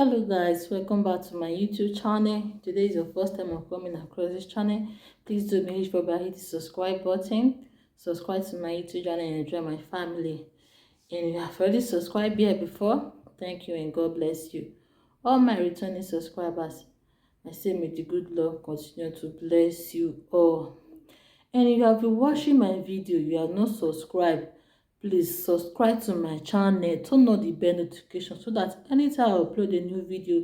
Hello guys, welcome back to my YouTube channel. Today is your first time of coming across this channel. Please do make sure to hit the subscribe button. Subscribe to my YouTube channel and enjoy my family. And if you have already subscribed here before, thank you and God bless you. All my returning subscribers, I say may the good Lord continue to bless you all. And if you have been watching my video, you are not subscribed, please subscribe to my channel, turn on the bell notification so that anytime I upload a new video,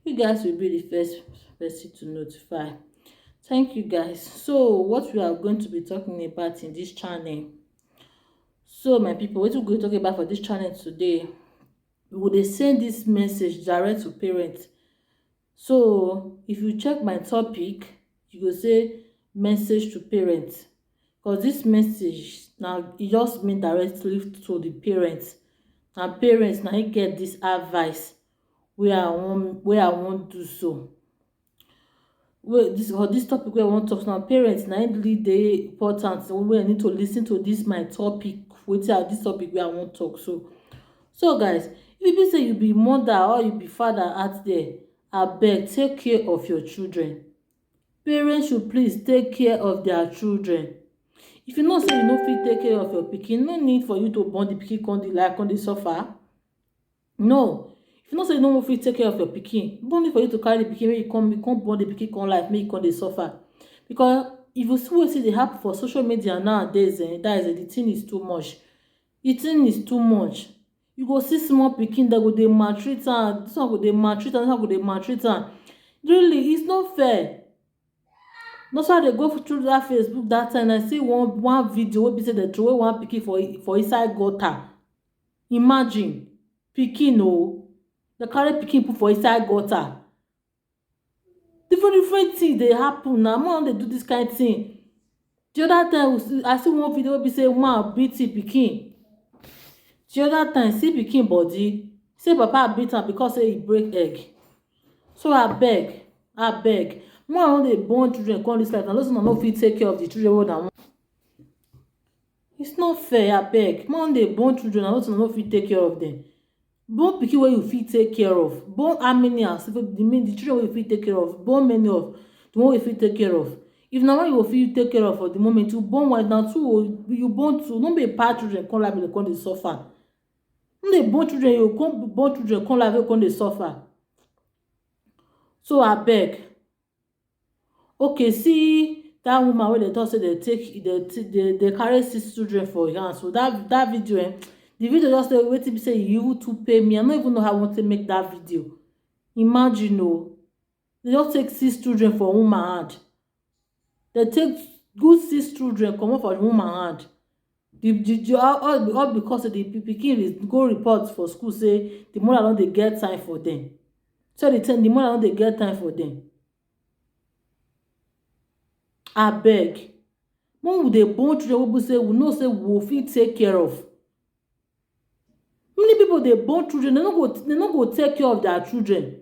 you guys will be the first person to notify. Thank you guys. So what we are going to be talking about in this channel, so my people, what we're going to talk about for this channel today, we will send this message direct to parents. So if you check my topic, you go say message to parents, because this message now it just mean directly to the parents. And parents now you get this advice where I want do so. Well, this topic where I want to talk now, parents now really dey important. So we need to listen to this my topic. Wetin this topic where I want talk so guys, if you say you be mother or you be father out there, abeg take care of your children. Parents should please take care of their children. If you know say you no fit take care of your pikin, no need for you to born the pikin come dey suffer. No. If you know say you no fit take care of your pikin, no need for you to carry the pikin make you come born the pikin come life make you come dey suffer. Because if you see wetin dey happen for social media nowadays, that is the thing is too much. The thing is too much. You go see small pikin that go dey maltreat am, this one go dey maltreat am, this one go dey maltreat am. Really, it's not fair. That's why they go through that Facebook that time. I see one video wey be say they throw one pikin for inside gutter. Imagine pikin they carry pikin put for inside gutter. Different things dey happen now. Man dey do this kind of thing. The other time I see one video wey be say man beat him pikin. The other time see pikin body say papa beat am because say he break egg. So abeg man no dey born children come this life and those no fit take care of the children wey una want. It's not fair. Abeg man dey born children and those no fit take care of them. Born pikin wey you fit take care of, born how many as the children wey you fit take care of, born many of the one wey you fit take care of. If na one you go fit take care of for the moment, you born one, na two you born two. No be bad children come life dey come dey suffer. No dey born children, you come born children come life wey come dey suffer. So abeg, okay, see that woman wey dey talk say they carry 6 children for hand. So that video, the video just say wetin be say you even to pay me. I no even know how I want to make that video. Imagine they just take 6 children for woman hand. They take good 6 children comot for the woman hand. All because the pikin go report for school say the mother no dey get time for them. So the mother no dey get time for them. Abeg, when we dey born children wey be say we know say we go fit take care of. Many people dey born children, they no go take care of their children.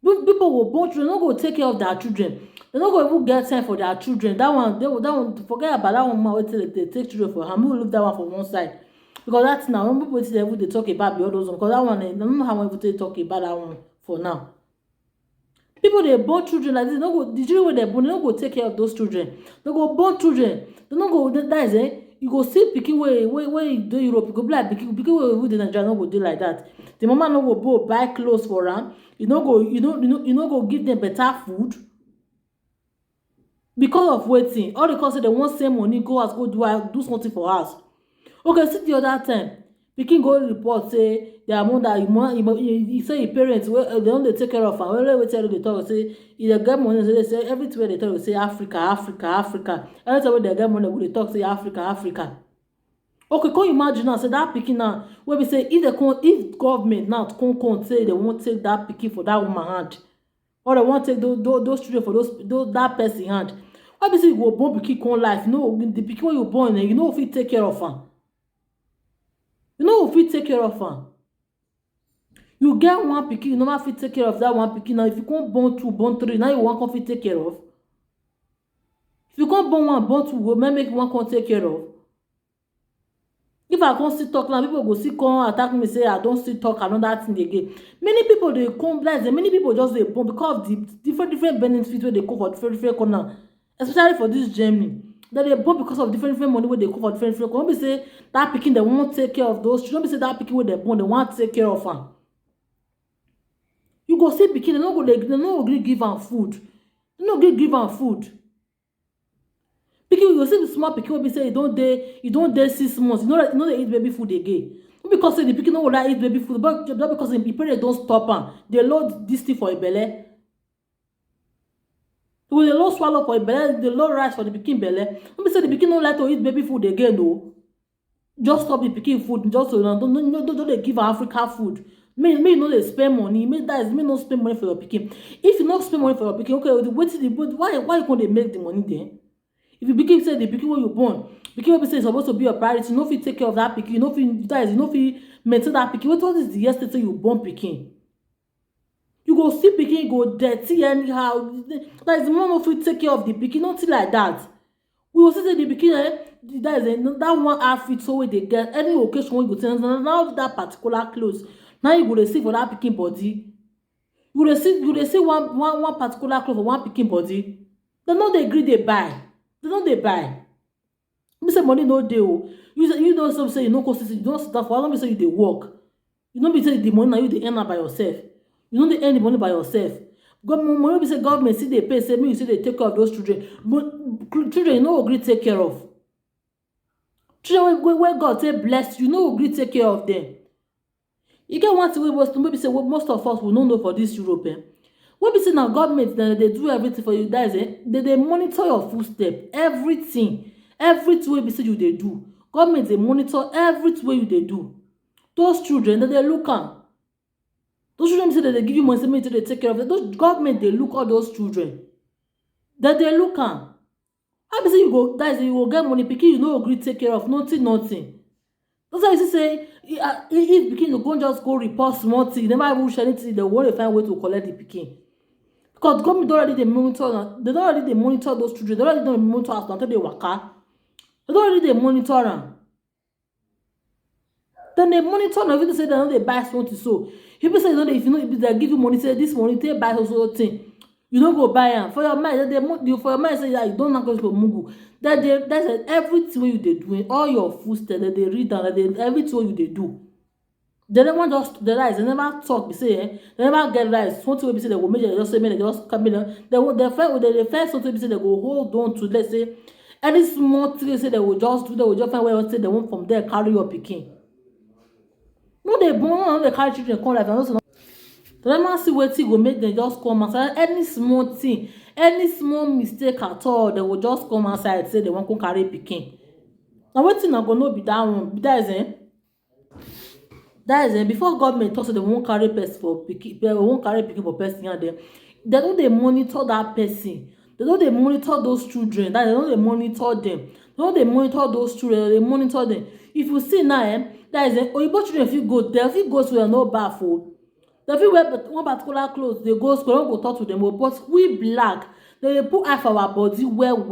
People go born children, no go take care of their children. They no go even get time for their children. That one, forget about that one man wey they take children for hand. We will leave that one for one side. Because that's now when people they talk about all those ones. Because that one, I don't know how many people talk about that one for now. People they born children like this, the children wey they born, they no go take care of those children. They go born children, they no go that is you go see pikin wey dey Europe, you go be like pikin wey dey Nigeria no go dey like that. The mama no go buy clothes for am. You no go give them better food. Because of wetin? All because say they wan save money go house go do something for house. Okay, see the other time pikin go report say their mother he say him parents wey they don dey take care of am. Wetin dey talk say if they get money, they say everything wey they talk say Africa. Anytime wey they get money, we dey talk say Africa. Okay, come imagine now say that pikin now wey be say if government now come say they wan take that pikin for that woman hand, or they wan take those children for that person hand, why be say you go born pikin come life? No, the pikin wey you born, you no fit take care of am. You no go fit take care of am. You get one pikin, you no fit take care of that one pikin. Now if you come born 2, born 3, now you wan come fit take care of. If you come born 1, born 2, go make one come take care of. If I come still talk now, people go still come attack me, say I don't still talk another thing again. Many people they come like many people just dey born because of the different benefits wey dey come for different corner, especially for this Germany. That they born because of different money wey dey come for different corner. No be say that pikin they won't take care of those children. No be say that pikin wey they born they want take care of am. You go see pikin, they no go gree give am food. They no gree give am food. Pikin, you go see the small pikin wey be say you don't dey 6 months. You know they eat baby food again. Not because say the pikin no go like eat baby food, but just because the parents don't stop am. They load this thing for a belle. So they load swallow for a belle, they load rice for the pikin belle. Not be say the pikin no like to eat baby food again, no. Just stop the pikin food, just so don't they give Africa food. Me no dey spend money. Me no spend money for your pikin. If you not spend money for your pikin, okay, why you can't dey make the money then? If you pikin say the pikin wey you born, pikin wey say supposed to be your priority, you no fit take care of that pikin, you no fit maintain that pikin. What is the yesterday you born pikin? You go see pikin go dirty anyhow. That is the mom no fit take care of the pikin, nothing like that. We go see say the pikin that one outfit so wey dey get any occasion wey you go tell now that particular clothes. Now you go dey see for that pikin body. You dey see one particular cloth for one pikin body. They no dey gree dey buy. They no dey buy. Me say money no dey o. You know some say you no go sit, you don't sit down for. I no be say you dey work. You no be say the money na you dey earn am by yourself. You no dey earn the money by yourself. Money be say government still dey pay, say make you still dey take care of those children. But children you no go gree take care of. Children wey God say bless you no go gree take care of them. You get one thing wey maybe say most of us will not know for this Europe. Wey be say na government they do everything for you guys. They monitor your footstep, everything wey be say you dey do. Government dey monitor everything wey you dey do. Those children they look am. Those children say that they give you money, say make they take care of them. Those government they look all those children. That they look am. How be say you go guys you go get money pikin you no agree take care of nothing. That's why you say if pikin you go just go report small thing, never even share anything, they want to find way to collect the pikin. Because government already they monitor, they already they monitor those children. They already don't monitor us until they waka. They already they monitor them. Then they monitor them. If they say they don't they buy something, so people say if you know if they give you money, say this money they buy also thing. You don't go buy them for your mind. For your mind say that you don't not go to Mugu. That's everything you they doing, all your footsteps that they read down, that everything you they do. They never just the rights. They never talk. They say they never get rights. Something will be say they will make it. Just say they just come in. They first something be say they go hold on to. Let's say any small thing say they will just do. They will just find where say they want from there carry your pikin. No, they born they carry children come like that. They never see wetin go make them just come outside. Any small thing, any small mistake at all, they will just come outside say they want to carry pikin. Now wetin na go no be that one. That is before government talk say they won't carry person for pikin, they won't carry pikin for person and they don't they monitor that person. They don't they monitor those children. That they don't they monitor them. They don't they monitor those children. They monitor them. If you see now, that is Oyibo children if you go there, if you go to your no baffle. They fit wear one particular clothes, they go school, don't go talk to them. But we black, they put eye for our body well.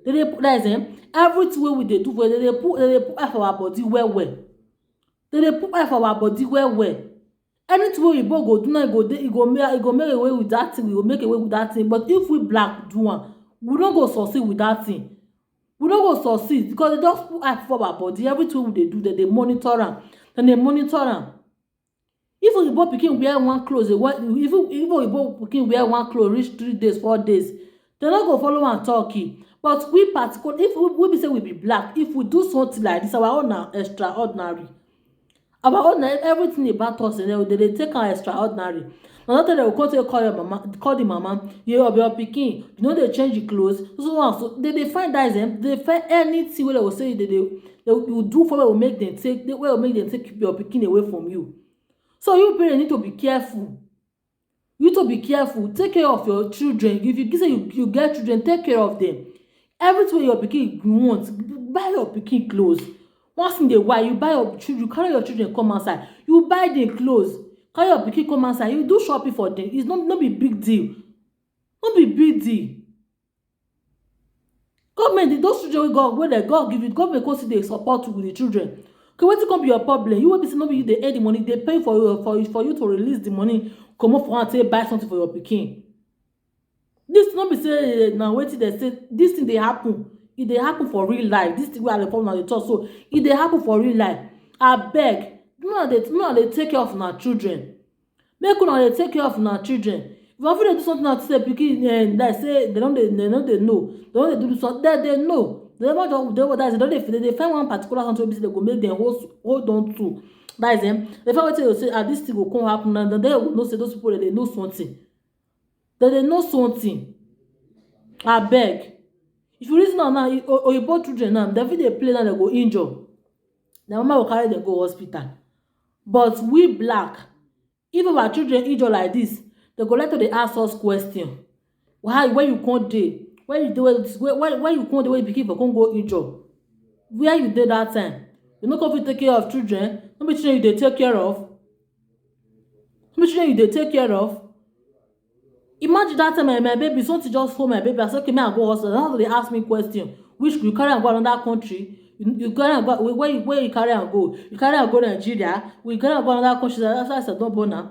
They put that is everything we dey do for they put eye for our body well. They put eye for our body well. Anything we go do now, it go make away with that thing. We go make away with that thing. But if we black do one, we don't go succeed with that thing. We don't go succeed because they just put eye for our body. Everything we do, they monitor them. Then they monitor them. If Oyibo pikin wear one clothes, if Oyibo pikin wear one clothes reach 3 days, 4 days, they no go follow am talk. But we particular, if we be say we be black, if we do something like this, our own na extraordinary. Our own everything about us, they take am extraordinary. Na not they will come to call your mama, call the mama, your pikin, you know they change the clothes. So they find that they find anything where they will say they will do for will make them take will make them take your pikin away from you. So you parents need to be careful. You need to be careful. Take care of your children. If you say you get children, take care of them. Everything your pikin want, buy your pikin clothes. Once in a while, you buy your children, you carry your children come outside. You buy them clothes. Carry your pikin come outside. You do shopping for them. It's not be big deal. Not be big deal. Government, those children God give you, government go see they support with the children. Okay, wetin come be your problem? You wey be say no be you dey earn the money, dey pay for you to release the money comot for hand take buy something for your pikin. This no be say na wetin dem say this thing dey happen. E dey happen for real life. This thing wey I dey follow una dey talk so, e dey happen for real life. Abeg, make una dey take care of una children. Make una dey take care of una children. If una fit dey do something like say pikin like say dem no dey know, dem no dey do something, dem know. They never just they find one particular something wey they go make them hold on to. That is them. They find wetin they say, this thing will come happen, and then they will know say those people they know something. They know something. Abeg, if you reason now, oyibo children now, dem fit dey play now, they go injure. Their mama will carry them go hospital. But we black, if our children injure like this, they go later they ask us question. Why? Where you come dey? Where you do where you come dey wey pikin for come go injure? Where you dey that time? You no come fit take care of children. No be children you dey take care of. No be children you dey take care of. Imagine that time my baby, something just hold my baby. I say okay, may I go hospital? Now they ask me question. Which you carry am go another country? You carry am go where you carry am go? You carry am go Nigeria? We carry am go another country? That's why I said don't born am.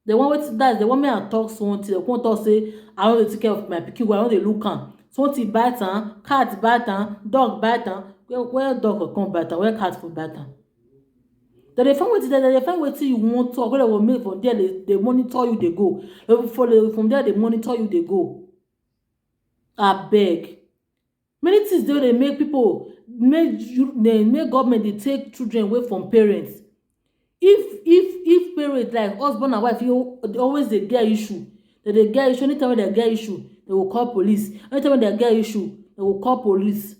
They want wetin that is they want me to talk something. They want talk say I no dey take care of my pikin. I no dey look am. Something bite am, cat bite am, dog bite am. Where dog go come bite am? Where cat for bite am? They find wetin you want talk. Wey they will make from there. They monitor you. They go. From there they monitor you. They go. Abeg. Many things dey make people make government dey take children away from parents. If parents like husband and wife, you always dey get issue. They get issue. Anytime when they get issue, they will call police. Anytime when they get issue, they will call police.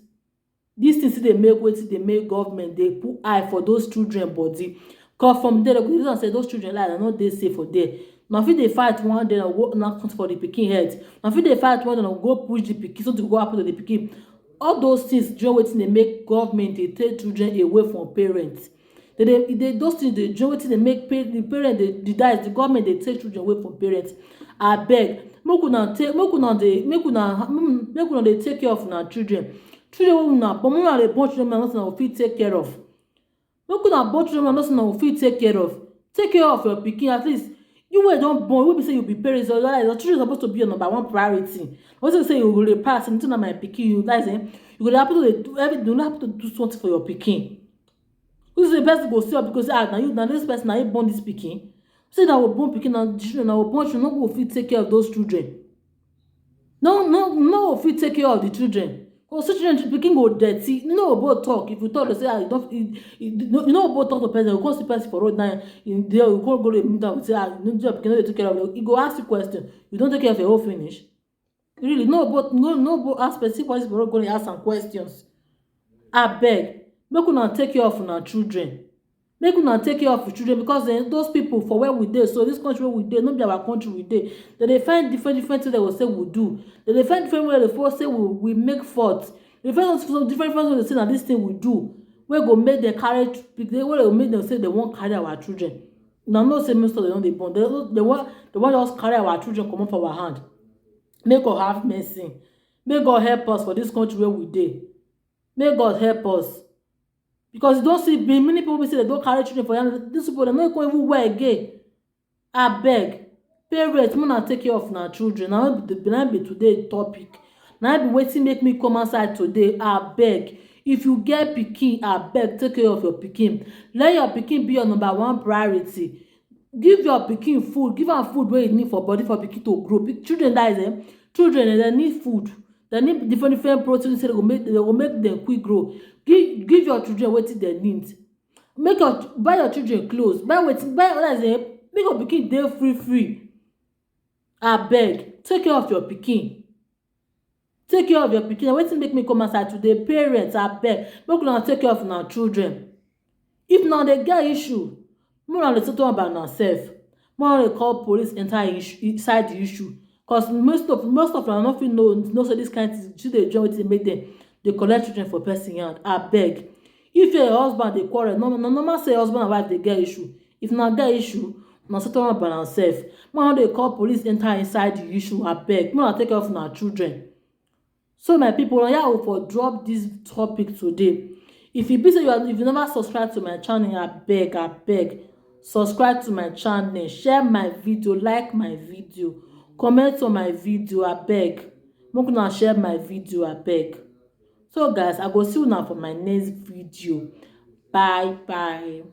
These things they make wetin dey make government dey put eye for those children body. Cause from there, they go use am say those children like they no dey safe for there. Na fit dey fight one day, na go knack for the pikin head. Na fit dey fight one day, na go push the pikin, something go happen to the pikin. All those things join wetin dey make government dey take children away from parents. Those things dey join wetin dey make the parent the government dey take children away from parents. Abeg, make una dey take care of una children. Children wey una born, una dey born children wey una no fit take care of. Make una born children wey una no fit take care of. Take care of your pikin. At least you wey don born, wey be say you be parents, your children suppose to be your number one priority. Once you say you go dey pass, anything na my pikin, you guys you go dey happy to do everything. You no happy to do something for your pikin. Who say the person go see up because na this person na him born this pikin? Say that we born pikin na children, na we born children, no go fit take care of those children. No fit take care of the children. Because children pikin go dirty. You know both talk. If you talk, they say you know both talk to person. You go see person for road now. You go meet them. Say your pikin no dey take care of them. He go ask you question. You don't take care of your own finish. Really, no both ask specific person for road go ask some questions. Abeg, make una take care of una children. Make una take care of your children because those people for where we dey, so this country where we dey, no be our country we dey. They find different things they will say we do. They find different way they say we make fault. They find some different ways they say that this thing we do. We go make them carry. They will make them say they won't carry our children. Now no say most of them they born. They want us carry our children come up for our hand. May God have mercy. May God help us for this country where we dey. May God help us. Because you don't see many people say they don't carry children for hand. These people they no even wear again. Abeg, parents, una take care of una children. Now be today topic. Now be waiting make me come outside today. Abeg, if you get pikin, abeg take care of your pikin. Let your pikin be your number one priority. Give your pikin food. Give am food wey e need for body for pikin to grow. Children that is children they need food. They need different proteins so they go make them quick grow. Give your children wetin they need. Buy your children clothes. Buy that is make your pikin dey free. Abeg, take care of your pikin. Take care of your pikin. Wetin make me come outside today? Parents, abeg, make una take care of una children. If na dey get issue, make una dey settle am by una sef. Make una dey call police enter inside the issue. Cause most of una no fit know say this kind thing still dey join wetin make them dey collect children for person hand. Abeg, if your husband dey quarrel, normal say husband and wife dey get issue. If una get issue, una settle am by una sef. Make una dey call police enter inside the issue. Abeg, make una take care of una children. So my people, yeah, we for drop this topic today. If you be say if you never subscribe to my channel, abeg subscribe to my channel, share my video, like my video, comment on my video, abeg make una share my video, abeg. So guys, I go see una for my next video. Bye bye.